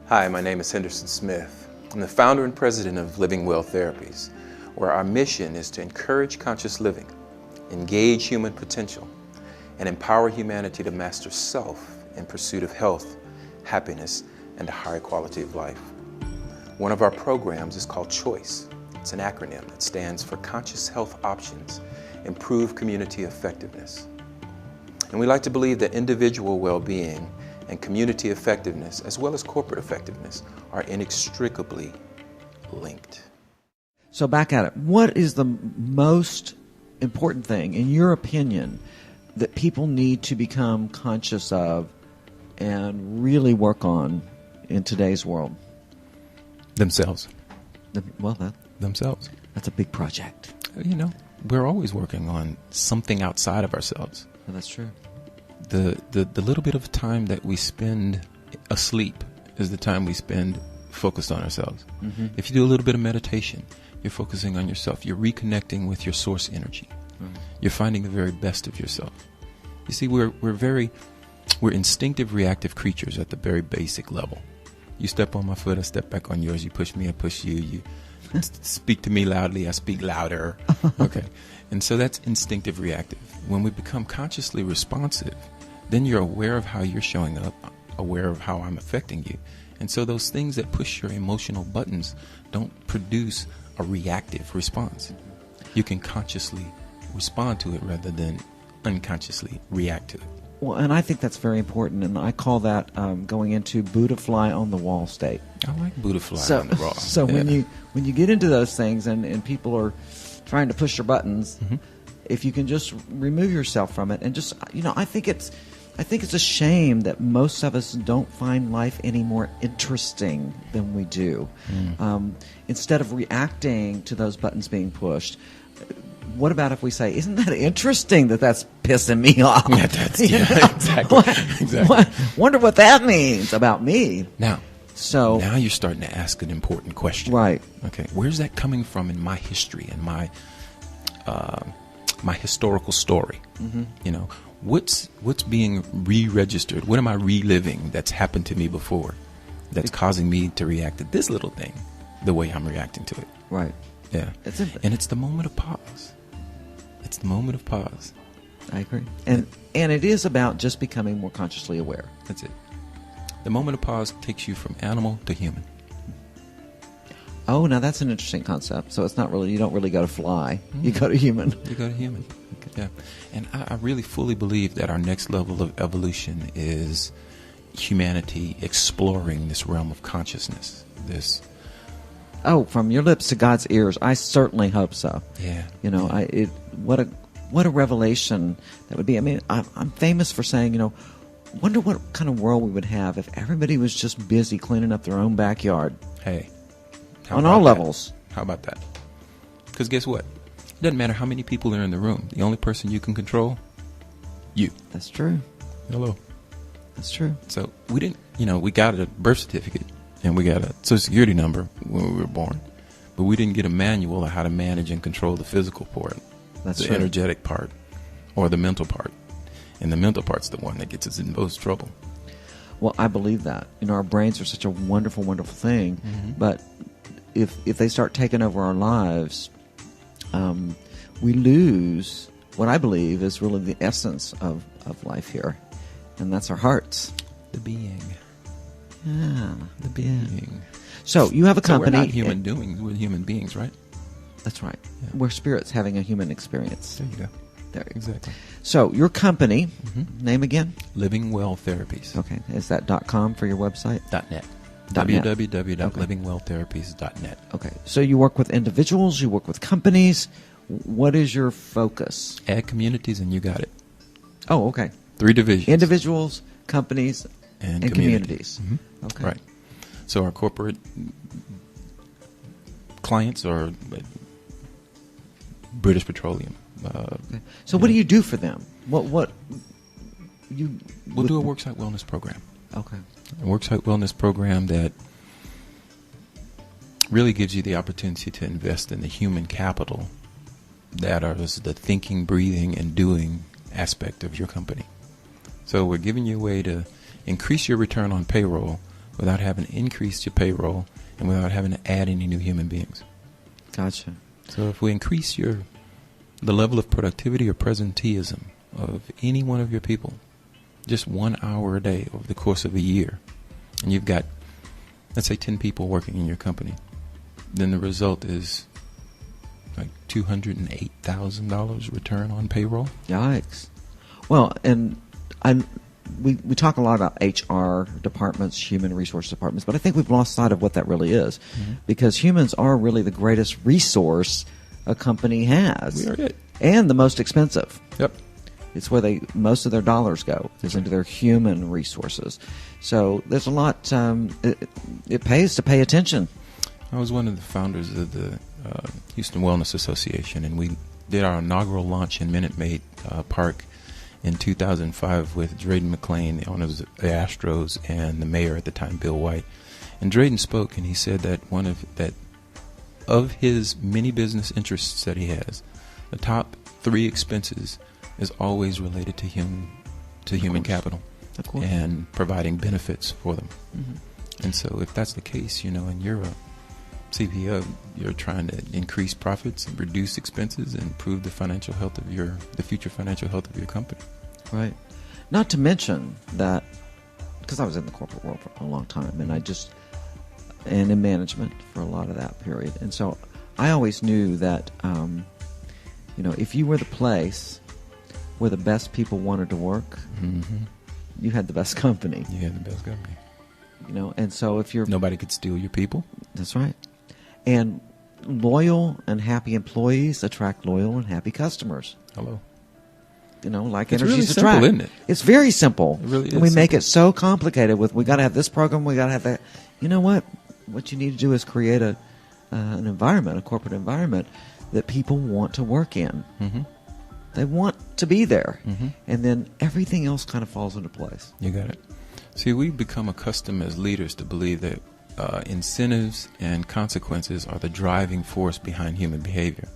Hi, my name is Henderson Smith. I'm the founder and president of Living Well Therapies, where our mission is to encourage conscious living, engage human potential, and empower humanity to master self in pursuit of health, happiness, and a higher quality of life. One of our programs is called CHOICE. It's an acronym that stands for Conscious Health Options, Improve Community Effectiveness. And we like to believe that individual well-being and community effectiveness, as well as corporate effectiveness, are inextricably linked. So back at it, what is the most important thing, in your opinion, that people need to become conscious of and really work on in today's world? Themselves. Themselves. That's a big project. You know, we're always working on something outside of ourselves. Well, that's true. The little bit of time that we spend asleep is the time we spend focused on ourselves. Mm-hmm. If you do a little bit of meditation, you're focusing on yourself. You're reconnecting with your source energy. Mm-hmm. You're finding the very best of yourself. You see, we're instinctive, reactive creatures at the very basic level. You step on my foot, I step back on yours. You push me, I push you. You speak to me loudly, I speak louder. Okay. And so that's instinctive, reactive. When we become consciously responsive, then you're aware of how you're showing up, aware of how I'm affecting you. And so those things that push your emotional buttons don't produce a reactive response. You can consciously respond to it rather than unconsciously react to it. Well, and I think that's very important, and I call that going into Buddha fly on the wall state. I like Buddha fly on the wall. So yeah. when you get into those things and people are trying to push your buttons, mm-hmm. if you can just remove yourself from it and just, I think it's a shame that most of us don't find life any more interesting than we do. Instead of reacting to those buttons being pushed, what about if we say, isn't that interesting that that's pissing me off? Yeah, exactly. Wonder what that means about me. Now you're starting to ask an important question. Right. Okay. Where's that coming from in my history and my historical story? Mm-hmm. What's being re-registered? What am I reliving that's happened to me before that's causing me to react to this little thing the way I'm reacting to it? Right. Yeah. And it's the moment of pause. It's the moment of pause. I agree. And it is about just becoming more consciously aware. That's it. The moment of pause takes you from animal to human. Oh, now that's an interesting concept. So it's not really, you don't really go to fly. You go to human. You go to human. Okay. Yeah. And I really fully believe that our next level of evolution is humanity exploring this realm of consciousness. Oh, from your lips to God's ears, I certainly hope so. Yeah. What a revelation that would be. I mean, I'm famous for saying, wonder what kind of world we would have if everybody was just busy cleaning up their own backyard. Hey. On all levels. How about that? Because guess what? It doesn't matter how many people are in the room. The only person you can control, you. That's true. Hello. That's true. So we didn't, we got a birth certificate and we got a social security number when we were born, but we didn't get a manual of how to manage and control the physical part, the energetic part, or the mental part. And the mental part's the one that gets us in most trouble. Well, I believe that. Our brains are such a wonderful, wonderful thing, mm-hmm. but if they start taking over our lives, we lose what I believe is really the essence of life here, and that's our hearts. The being. Yeah, the being. So you have a company. So we're not we're human beings, right? That's right. Yeah. We're spirits having a human experience. There you go. There. Exactly. So your company, mm-hmm. name again? Living Well Therapies. Okay. Is that .com for your website? .net. www.livingwelltherapies.net. Okay. So you work with individuals, you work with companies. What is your focus? Add communities and you got it. Oh, okay. 3 divisions. Individuals, companies, and communities. Mm-hmm. Okay. Right. So our corporate clients are British Petroleum. Okay. So what do you do for them? We'll do a worksite wellness program. Okay. A worksite wellness program that really gives you the opportunity to invest in the human capital that is the thinking, breathing, and doing aspect of your company. So we're giving you a way to increase your return on payroll without having to increase your payroll and without having to add any new human beings. Gotcha. So if we increase the level of productivity or presenteeism of any one of your people, just 1 hour a day over the course of a year, and you've got, let's say, 10 people working in your company, then the result is like $208,000 return on payroll. Yikes. Well, and we talk a lot about HR departments, human resource departments, but I think we've lost sight of what that really is, because humans are really the greatest resource a company has. We are it. And the most expensive. Yep. It's where most of their dollars go, is into their human resources. So there's a lot, it pays to pay attention. I was one of the founders of the Houston Wellness Association, and we did our inaugural launch in Minute Maid Park in 2005 with Drayden McClain, the owners of the Astros, and the mayor at the time, Bill White. And Drayden spoke, and he said that of his many business interests that he has, the top 3 expenses is always related to human capital and providing benefits for them. Mm-hmm. And so if that's the case, and you're a CPO, you're trying to increase profits and reduce expenses and improve the financial health of the future financial health of your company. Right. Not to mention that, because I was in the corporate world for a long time, and in management for a lot of that period. And so I always knew that, if you were the place where the best people wanted to work, you had the best company. You had the best company. And so if you're... Nobody could steal your people. That's right. And loyal and happy employees attract loyal and happy customers. Hello. Like it's energies really attract. simple, isn't it? It's very simple. It really is. And we make simple. it so complicated with, we got to have this program, we got to have that. You know what? What you need to do is create an environment, a corporate environment that people want to work in. Mm-hmm. They want to be there. Mm-hmm. And then everything else kind of falls into place. You got it. See, we've become accustomed as leaders to believe that incentives and consequences are the driving force behind human behavior.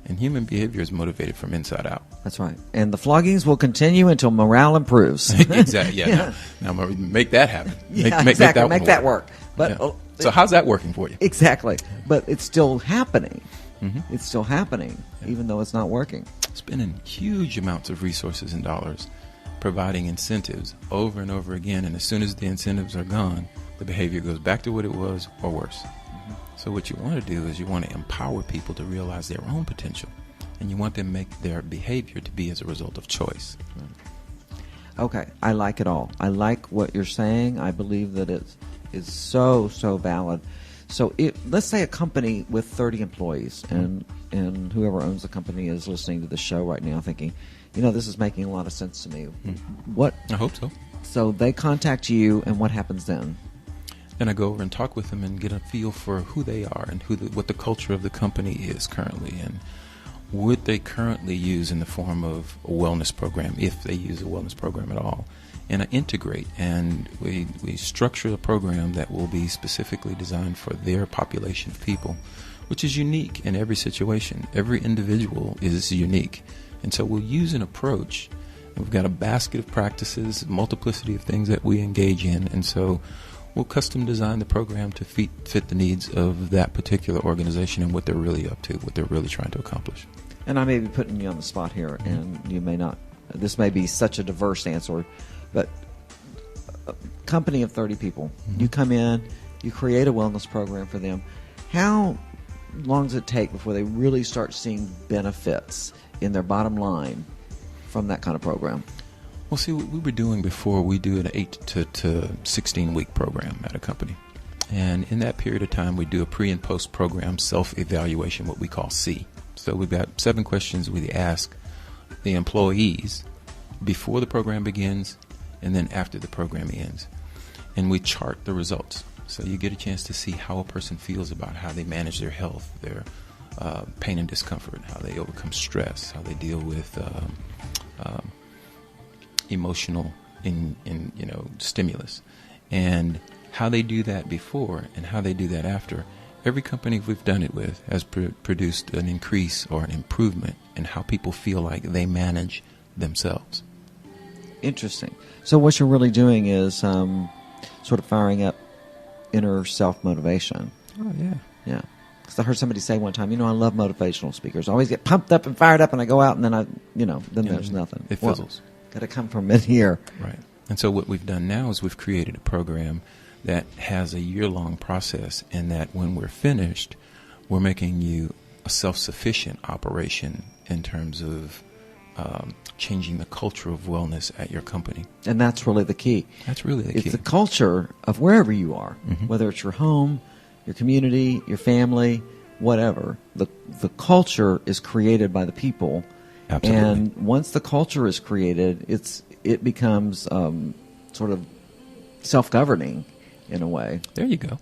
And human behavior is motivated from inside out. That's right. And the floggings will continue until morale improves. Exactly. Yeah. Now make that happen. Exactly. Make that work. But so how's that working for you? Exactly. But it's still happening. Mm-hmm. It's still happening, even though it's not working. Spending huge amounts of resources and dollars providing incentives over and over again, and as soon as the incentives are gone, the behavior goes back to what it was or worse. Mm-hmm. So what you want to do is you want to empower people to realize their own potential, and you want them to make their behavior to be as a result of choice. Okay, I like it all. I like what you're saying. I believe that it is so valid. So let's say a company with 30 employees, and whoever owns the company is listening to the show right now thinking, this is making a lot of sense to me. What? I hope so. So they contact you, and what happens then? Then I go over and talk with them and get a feel for who they are and what the culture of the company is currently, and what they currently use in the form of a wellness program, if they use a wellness program at all. And I integrate, and we structure a program that will be specifically designed for their population of people, which is unique in every situation. Every individual is unique. And so we'll use an approach. We've got a basket of practices, a multiplicity of things that we engage in. And so we'll custom design the program to fit the needs of that particular organization and what they're really up to, what they're really trying to accomplish. And I may be putting you on the spot here, and you may not. This may be such a diverse answer, but a company of 30 people, you come in, you create a wellness program for them. How long does it take before they really start seeing benefits in their bottom line from that kind of program? Well, see, what we were doing before, we do an 8 to 16-week program at a company. And in that period of time, we do a pre- and post-program self-evaluation, what we call C. So we've got 7 questions we ask the employees before the program begins and then after the program ends. And we chart the results. So you get a chance to see how a person feels about how they manage their health, their pain and discomfort, how they overcome stress, how they deal with emotional stimulus, and how they do that before and how they do that after. Every company we've done it with has produced an increase or an improvement in how people feel like they manage themselves. Interesting. So what you're really doing is sort of firing up inner self-motivation. Oh, yeah. Yeah. Because I heard somebody say one time, I love motivational speakers. I always get pumped up and fired up, and I go out, and then there's nothing. It fizzles. Got to come from in here. Right. And so what we've done now is we've created a program that has a year-long process, and that when we're finished, we're making you a self-sufficient operation in terms of changing the culture of wellness at your company. And that's really the key. That's really the key. It's the culture of wherever you are, whether it's your home, your community, your family, whatever. The culture is created by the people. Absolutely. And once the culture is created, it becomes sort of self-governing in a way. There you go.